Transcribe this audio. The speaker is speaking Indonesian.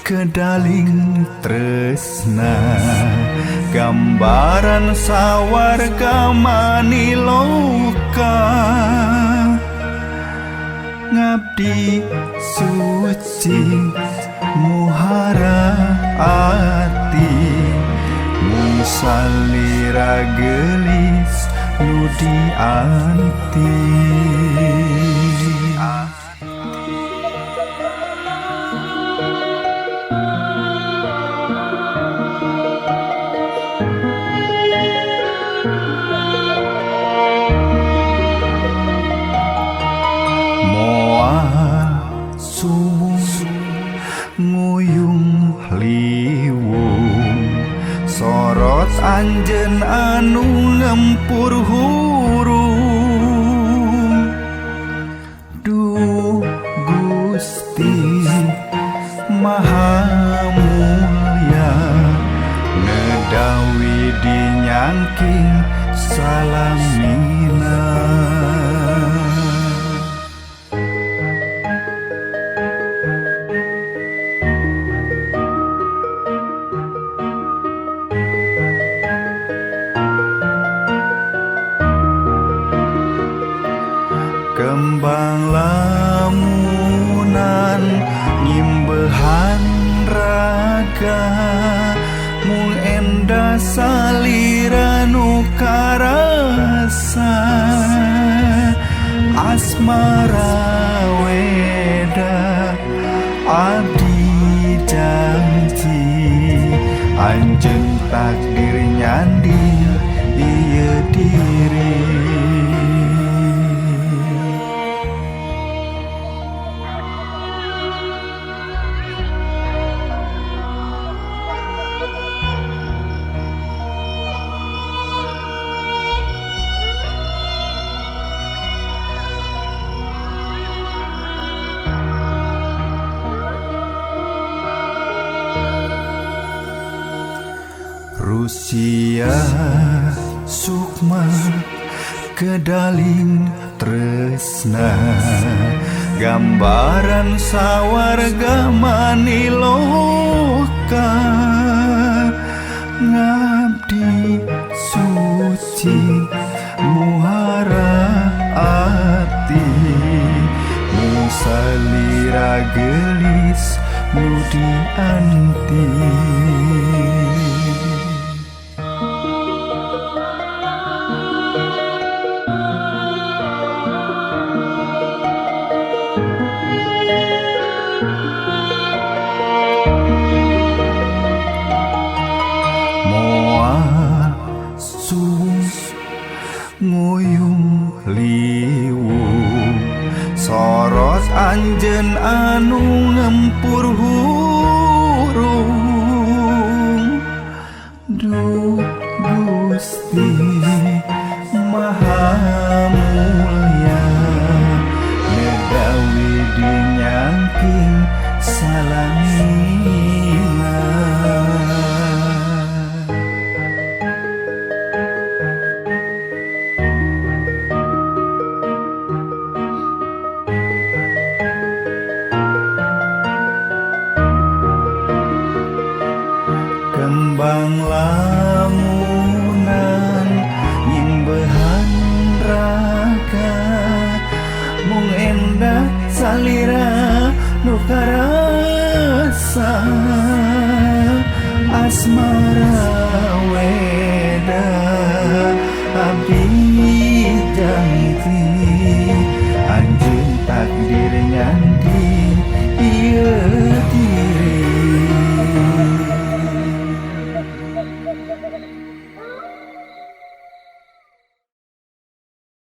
kedaling tresna gambaran sawarga maniloka ngabdi suci muhara ati mung salira gelis nudi anti nguyung liwung sorot anjen anu ngempur hurung duh Gusti Maha Mulya ngedawi dinyangking salamina kembang lamunan nyimbehan raga mung endah salira nu karasa asmara weda abdi janji anjeun takdir nyanding ieu diri Rusia sukma kedaling tresna gambaran sawarga maniloka ngabdi suci muhara ati mung salira gelis nudi anti nguyung liwung sorot anjen anu ngempur hurung duh Gusti Maha Mulya ngedawi dinyangking salamina kembang lamunan nyimbehan raga mung endah salira nu karasa asmara